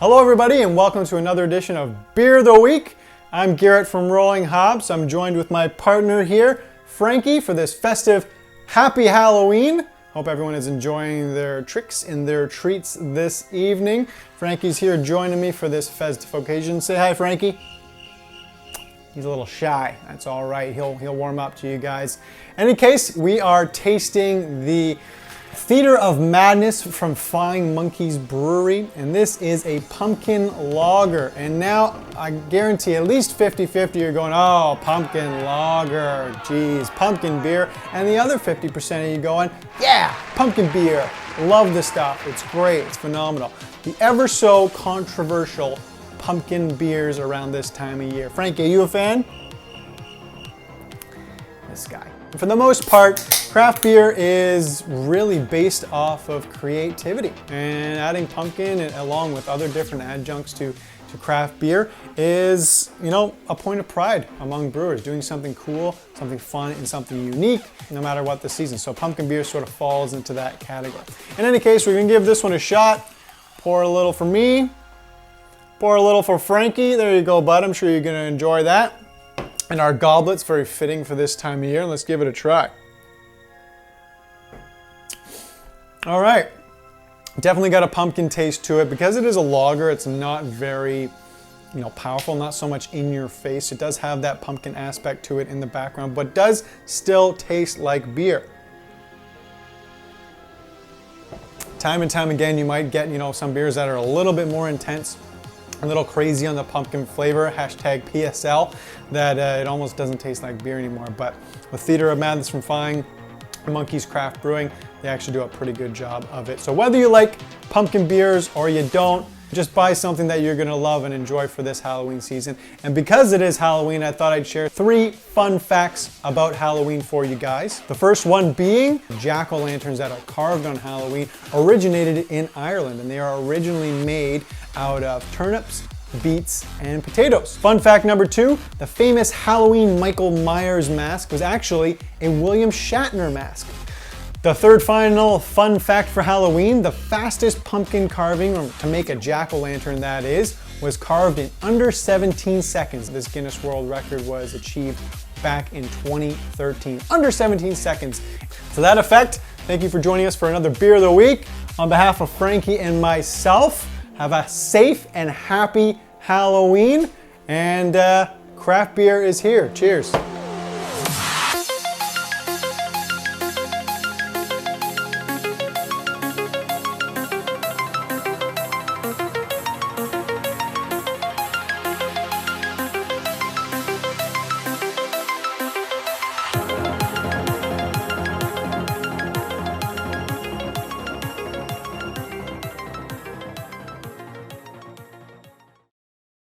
Hello everybody and welcome to another edition of Beer of the Week. I'm Garrett from Rolling Hops. I'm joined with my partner here, Frankie, for this festive Happy Halloween. Hope everyone is enjoying their tricks and their treats this evening. Frankie's here joining me for this festive occasion. Say hi, Frankie. He's a little shy. That's all right. He'll warm up to you guys. In any case, we are tasting the Theater of Madness from fine Monkeys Brewery, and this is a pumpkin lager. And now I guarantee at least 50-50 you're going, oh, pumpkin lager, geez, pumpkin beer. And the other 50% of you going, yeah, pumpkin beer. Love this stuff. It's great. It's phenomenal. The ever so controversial pumpkin beers around this time of year. Frankie, are you a fan? This guy. For the most part, craft beer is really based off of creativity, and adding pumpkin along with other different adjuncts to craft beer is, you know, a point of pride among brewers, doing something cool, something fun, and something unique, no matter what the season. So pumpkin beer sort of falls into that category. In any case, we're gonna give this one a shot. Pour a little for me, pour a little for Frankie. There you go, bud. I'm sure you're gonna enjoy that. And our goblet's very fitting for this time of year. Let's give it a try. All right, definitely got a pumpkin taste to it. Because it is a lager, it's not very, powerful, not so much in your face. It does have that pumpkin aspect to it in the background, but does still taste like beer. Time and time again, you might get, some beers that are a little bit more intense, a little crazy on the pumpkin flavor, hashtag PSL, that it almost doesn't taste like beer anymore. But with Theater of Madness from fine Monkeys Craft Brewing, they actually do a pretty good job of it. So whether you like pumpkin beers or you don't, just buy something that you're gonna love and enjoy for this Halloween season. And because it is Halloween, I thought I'd share 3 fun facts about Halloween for you guys. The first one being jack-o'-lanterns that are carved on Halloween originated in Ireland, and they are originally made out of turnips, beets, and potatoes. Fun fact number 2, the famous Halloween Michael Myers mask was actually a William Shatner mask. The third final fun fact for Halloween, the fastest pumpkin carving, or to make a jack-o'-lantern that is, was carved in under 17 seconds. This Guinness World Record was achieved back in 2013. Under 17 seconds. To that effect, thank you for joining us for another Beer of the Week. On behalf of Frankie and myself, have a safe and happy Halloween, and craft beer is here. Cheers.